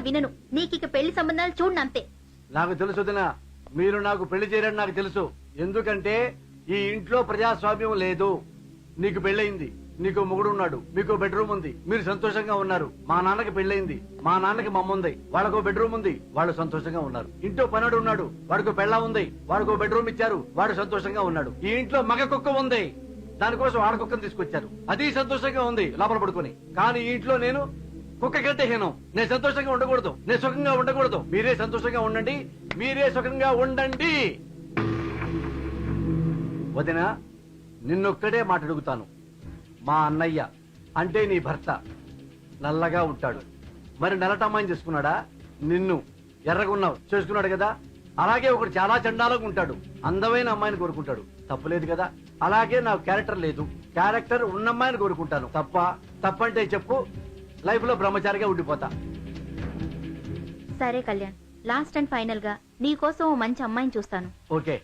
వినను. నీకిక పెళ్లి సంబంధాలు చూడను అంతే. నాకు తెలుసు వదినా, మీరు నాకు పెళ్లి చేయరని నాకు తెలుసు. ఎందుకంటే ఈ ఇంట్లో ప్రజాస్వామ్యం లేదు. నీకు పెళ్ళయింది, నీకు మొగుడు ఉన్నాడు, మీకు బెడ్రూమ్ ఉంది, మీరు సంతోషంగా ఉన్నారు. మా నాన్నకి పెళ్ళయింది, మా నాన్నకి మమ్మ ఉంది, వాళ్ళకు బెడ్రూమ్ ఉంది, వాళ్ళు సంతోషంగా ఉన్నారు. ఇంట్లో పనుడు ఉన్నాడు, వాడికి పెళ్ళ ఉంది, వాడికి బెడ్రూమ్ ఇచ్చారు, వాడు సంతోషంగా ఉన్నాడు. ఈ ఇంట్లో మగ కుక్క ఉంది, దానికోసం ఆడకుక్కను తీసుకొచ్చారు, అది సంతోషంగా ఉంది లోపల పడుకొని. కానీ ఈ ఇంట్లో నేను కుక్క కంటే హీనం. నేను సంతోషంగా ఉండకూడదు, నేను సుఖంగా ఉండకూడదు. మీరే సంతోషంగా ఉండండి, మీరే సుఖంగా ఉండండి. వదినా, నిన్నొక్కడే మాట అడుగుతాను. మా అన్నయ్య అంటే నీ భర్త నల్లగా ఉంటాడు, మరి నల్లటమ్మాయిని చేసుకున్నాడా? నిన్ను ఎర్రగున్నావు చేసుకున్నాడు కదా. అలాగే ఒకడు చాలా చండాలంగా ఉంటాడు, అందమైన అమ్మాయిని కోరుకుంటాడు, తప్పులేదు కదా. అలాగే నాకు క్యారెక్టర్ లేదు, క్యారెక్టర్ ఉన్న అమ్మాయిని కోరుకుంటాను. తప్పంటే చెప్పు, లైఫ్ లో బ్రహ్మచారిగా ఉండిపోతా. సరే కళ్యాణ్, లాస్ట్ అండ్ ఫైనల్ గా నీ కోసం ఓ మంచి అమ్మాయిని చూస్తాను. ఓకే.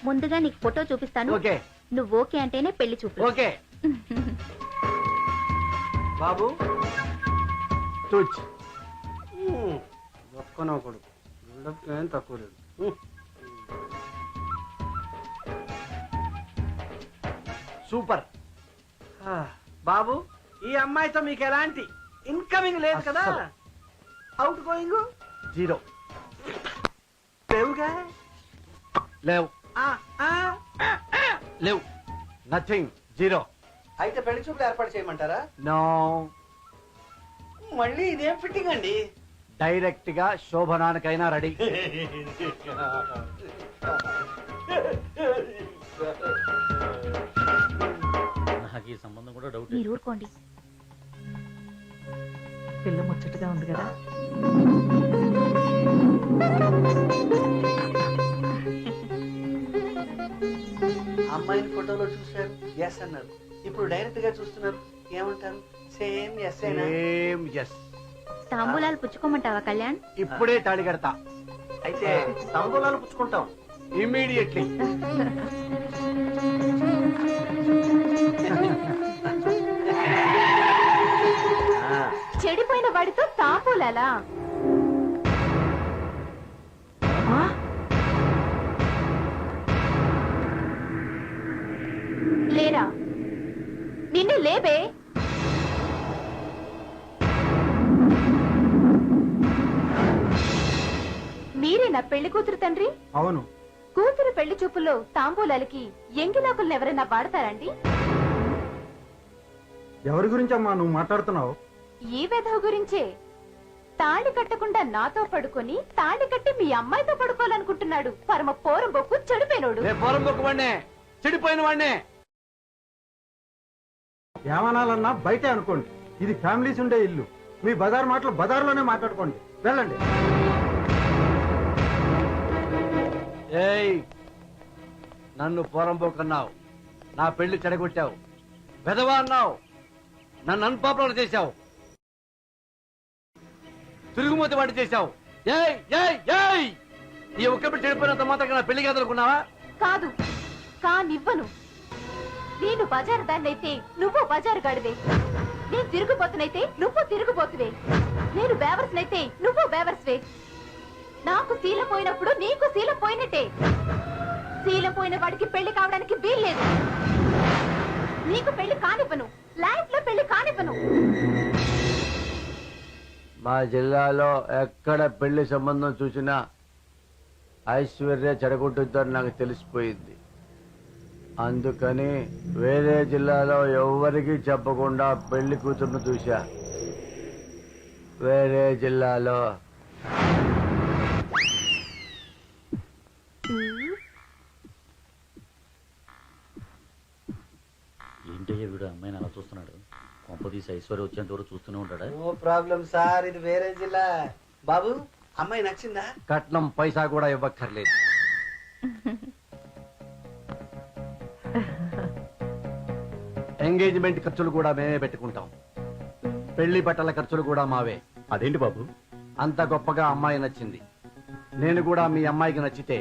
ముందుగా నీకు ఫోటో చూపిస్తాను. ఓకే. నువ్వు ఓకే అంటేనే పెళ్లి చూపు. ఓకే. బాబు చూచ్ ఒక్కనొకడు ఏం తక్కువ లేదు. సూపర్. బాబు, ఈ అమ్మాయితో మీకు ఎలాంటి ఇన్కమింగ్ లేదు కదా? అస్సలు. Outgoing zero. లేవుగా? లేవు ఆ, ఆ. లేవు, నథింగ్, జీరో. అయితే పెళ్లి చూపులు ఏర్పాటు చేయమంటారా? నో. మళ్ళీ ఇదేం ఫిట్టింగ్ అండి? డైరెక్ట్ గా శోభనానికైనా రెడీ. నాకు ఈ సంబంధం కూడా డౌట్. మీరు ఊరుకోండి. పిల్ల ముచ్చటగా ఉంది కదా. అమ్మాయిని ఫోటోలో చూశారు, ఎస్ అన్నారు. ఇప్పుడు డైరెక్ట్ గా చూస్తున్నారు, ఏమంటారు? సేమ్ ఎస్ అయినా? Same as. తాంబూలాలు పుచ్చుకోమంటావా కళ్యాణ్? ఇప్పుడే తాళి కడతా. అయితే తాంబూలాలు పుచ్చుకుంటాం ఇమ్మీడియట్లీ. చెడిపోయిన వాడితో తాంబూలాలా? లేరా? నిన్ను లేబే. మీరేనా పెళ్లి కూతురు తండ్రి? అవును. కూతురు పెళ్లి చూపుల్లో తాంబూలాలకి ఎంగిలాకులను ఎవరైనా వాడతారండి? ఎవరి గురించి అమ్మా నువ్వు మాట్లాడుతున్నావు? ఈ వెధవ గురించే. తాళి కట్టకుండా నాతో పడుకొని తాళి కట్టి మీ అమ్మాయితో పడుకోవాలనుకుంటున్నాడు. పరమ పోరంబొక్కు చెడిపోయినోడు. పోరంబొక్కు వాడినే, చెడిపోయిన వాడినే. ఏమనాలన్నా బయటే అనుకోండి, ఇది ఫ్యామిలీస్ ఉండే ఇల్లు. మీ బజార్ మాటలు బజార్లోనే మాట్లాడుకోండి, వెళ్ళండి. ఏయ్, నన్ను పోరంబోకన్నావు, నా పెళ్లి చెడగొట్టావు, వెధవా అన్నావు, నన్ను అన్పాపులర్ చేశావు, తిరుగుమూతి వాటి చేశావు. ఏయ్ ఏయ్ ఏయ్, ఈ ఒక్కప్పుడు చెడిపోయినంత మాత్రం నా పెళ్లి కాదనుకున్నావా? కాదు, కానివ్వను. నేను బజారు దాన్నైతే నువ్వు బజారు గాడివే. నేను తిరుగుబోతునైతే నువ్వు తిరుగుబోతువే. నేను బేవర్స్నైతే నువ్వు బేవర్స్వే. నాకు శీలం పోయినప్పుడు నీకు శీలం పోయినట్టే. శీలం పోయిన వాడికి పెళ్లి కావడానికి వీల్లేదు. నీకు పెళ్లి కానివ్వను, లైఫ్ లో పెళ్లి కానివ్వను. మా జిల్లాలో ఎక్కడ పెళ్లి సంబంధం చూసినా ఐశ్వర్య చెడగొట్టుద్దని నాకు తెలిసిపోయింది. అందుకని వేరే జిల్లాలో ఎవరికి చెప్పకుండా పెళ్లి కూతురును చూశా. వేరే జిల్లాలో. ఏంటయ్యా వీడు అమ్మాయిని అలా చూస్తున్నాడు? కొంపదీసి ఐశ్వర్య వచ్చేంత వరకు చూస్తూనే ఉంటాడా? నో ప్రాబ్లం సార్, ఇది వేరే జిల్లా. బాబు, అమ్మాయి నచ్చిందా? కట్నం పైసా కూడా ఇవ్వక్కర్లేదు. ఎంగేజ్మెంట్ ఖర్చులు కూడా మేమే పెట్టుకుంటాం, పెళ్లి బట్టల ఖర్చులు కూడా మావే. అదేంటి బాబు అంత గొప్పగా అమ్మాయి నచ్చింది. నేను కూడా మీ అమ్మాయికి నచ్చితే.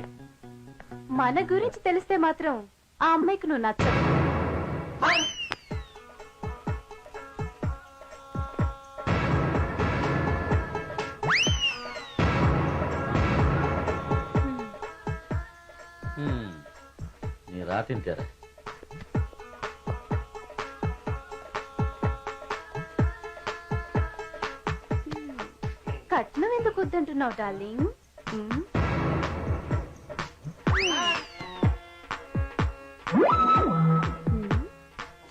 మన గురించి తెలిస్తే మాత్రం ఆ అమ్మాయికి నువ్వు నచ్చవు. రా తింటారా. కట్నం ఎందుకు వద్దంటున్నావు డార్లింగ్?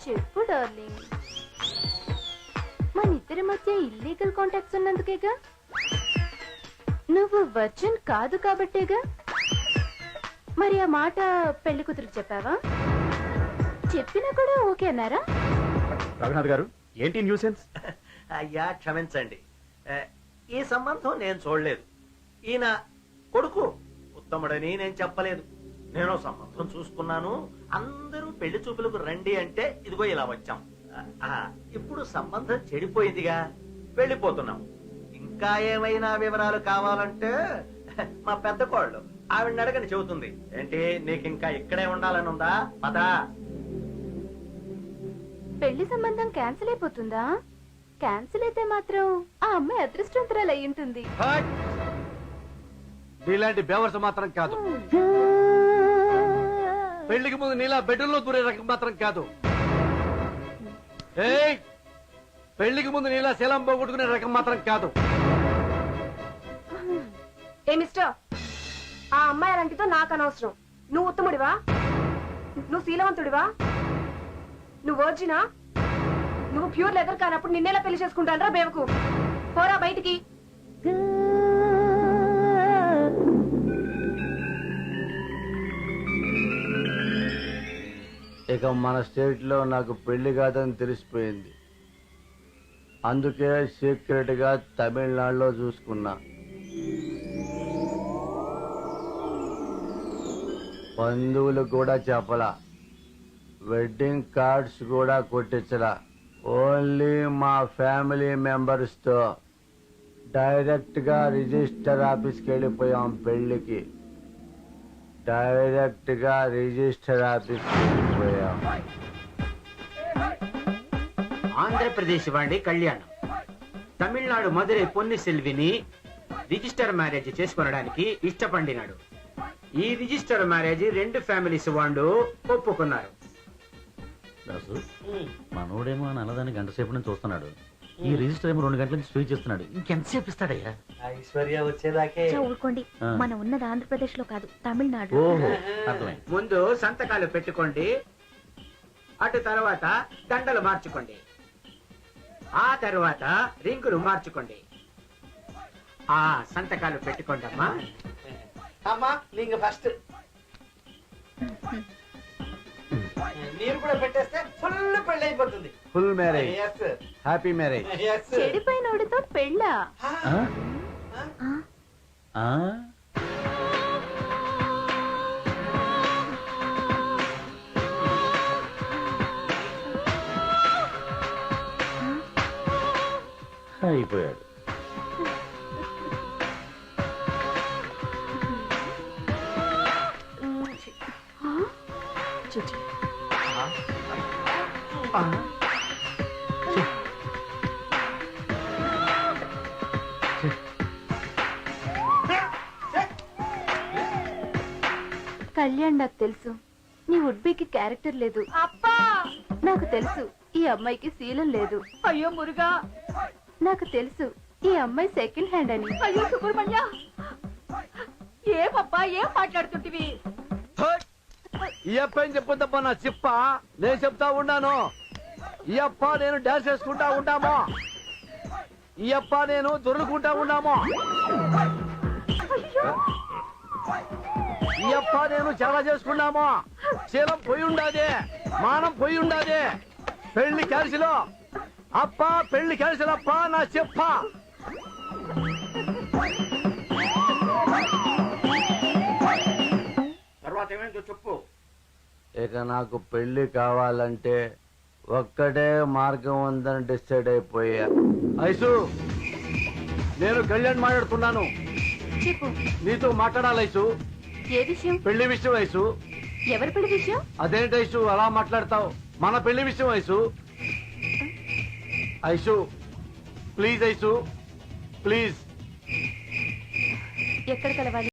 చెప్పు డార్లింగ్. మన ఇద్దరి మధ్య ఇల్లీగల్ కాంటాక్ట్స్ ఉన్నందుకేగా, నువ్వు వర్జిన్ కాదు కాబట్టేగా. మరి ఆ మాట పెళ్లి కూతురు చెప్పావా? చెప్పినా కూడా ఓకే అన్నారా? రఘునాథ్ గారు, ఏంటి న్యూసెన్స్? అయ్యా క్షమించండి, ఈ సంబంధం నేను చూడలేదు. ఈయన కొడుకు ఉత్తముడని నేను చెప్పలేదు. నేను సంబంధం చూసుకున్నాను, అందరూ పెళ్లి చూపులకు రండి అంటే ఇదిగో ఇలా వచ్చాం. ఇప్పుడు సంబంధం చెడిపోయిందిగా, వెళ్ళిపోతున్నాం. ఇంకా ఏమైనా వివరాలు కావాలంటే మా పెద్ద కోళ్ళు ఆవిడ అడగని చెబుతుంది. ఏంటి, నీకు ఇంకా ఇక్కడే ఉండాలని ఉందా? పదా. పెళ్లి సంబంధం క్యాన్సిల్ అయిపోతుందా? క్యాన్సిల్ అయితే మాత్రం ఆ అమ్మాయి అదృష్టవంతురాలు అయి ఉంటుంది. హట్! నీలాంటి బేవర్స్ మాత్రం కాదు. పెళ్లికి ముందు నీలా బెడ్రూమ్లో దూరే రకం మాత్రం కాదు. ఏయ్, పెళ్లికి ముందు నీలా శీలం పోగొట్టుకునే రకం మాత్రం కాదు. ఏ మిస్టర్, ఆ అమ్మాయి అలాంటితో నాకు అనవసరం. నువ్వు ఉత్తముడివా? నువ్వు శీలవంతుడివా? నువ్వు వర్జినా? నువ్వు ప్యూర్ లెదర్ కానప్పుడు నిన్నేలా పెళ్లి చేసుకుంటానరా బేవకు? పోరా బయటికి. ఇక మన స్టేట్ లో నాకు పెళ్లి కాదని తెలిసిపోయింది. అందుకే సీక్రెట్ గా తమిళనాడులో చూసుకున్నా. బంధువులు కూడా చెప్పలా, వెడ్డింగ్ కార్డ్స్ కూడా కొట్టించలా. ఓన్లీ మా ఫ్యామిలీ మెంబర్స్ తో డైరెక్ట్ గా రిజిస్టర్ ఆఫీస్కి వెళ్ళిపోయాం. పెళ్లికి డైరెక్ట్ గా రిజిస్టర్ ఆఫీస్కి వెళ్ళిపోయాం. ఆంధ్రప్రదేశ్ వాడి కళ్యాణం, తమిళనాడు మధురై పొన్ని సెల్విని రిజిస్టర్ మ్యారేజ్ చేసుకొనడానికి ఇష్టపడినాడు. ఈ రిజిస్టర్ మ్యారేజ్ రెండు ఫ్యామిలీస్ వాళ్ళు ఒప్పుకున్నారు. దాసు, మనోడేమో నల్లదాన్ని గంట సేపు నుంచి చూస్తున్నాడు. ఈ రిజిస్టర్ ఏమో 2 గంటల నుంచి స్వీట్ చేస్తున్నాడు. ఇంకెంతసేపు ఇస్తాడయ్యా? ఐశ్వర్య వచ్చేదాకే. ఊరుకోండి, మనం ఉన్నది ఆంధ్రప్రదేశ్ లో కాదు, తమిళనాడు. ఓహో, అర్థమైంది. ముందు సంతకాలు పెట్టుకోండి, అటు తర్వాత దండలు మార్చుకోండి, ఆ తర్వాత రింగులు మార్చుకోండి. ఆ సంతకాలు పెట్టుకోండి అమ్మా. అమ్మా నీకు ఫస్ట్ మీరు కూడా పెట్టేస్తే ఫుల్ పెళ్లి అయిపోతుంది. Full marriage, yes happy marriage. Yes. చెడిపోయినోడితో పెళ్ళా? అయిపోయాడు. కళ్యాణ్, నాకు తెలుసు నీ వుడ్బీకి క్యారెక్టర్ లేదు. అప్పా, నాకు తెలుసు ఈ అమ్మాయికి శీలం లేదు. అయ్యో మురుగా, నాకు తెలుసు ఈ అమ్మాయి సెకండ్ హ్యాండ్ అని. అయ్యో సుబ్రహ్మణ్య, ఏమప్పా ఏం మాట్లాడుతుంటివి? ఈ అప్ప ఏం చెప్పొద్దబ్బా నా చిప్ప. నేను చెప్తా ఉన్నాను. ఈ అప్ప నేను డాన్స్ చేసుకుంటా ఉంటామో, ఈ అప్ప నేను దొరుకుంటా ఉన్నామో, ఈ అప్ప నేను చాలా చేసుకున్నామో. శీలం పోయి ఉండాది, మానం పోయి ఉండాది. పెళ్లి క్యాన్సిల్ అప్ప, పెళ్లి క్యాన్సిల్ అప్ప నా చెప్ప. తర్వాత ఏమైందో చెప్పు. ఇక నాకు పెళ్లి కావాలంటే ఒక్కటే మార్గం ఉందని డిసైడ్ అయిపోయా. ఐసు, నేను కళ్యాణ్ మాట్లాడుతున్నాను. చెప్పు, నీతో మాట్లాడాలి ఐసు. ఏ విషయం? పెళ్లి విషయం ఐసు. ఎవరి పెళ్లి విషయం? అదేంటి ఐసు అలా మాట్లాడతావు? మన పెళ్లి విషయం ice. Ice please, ice please. ఎక్కడ కలవాలి?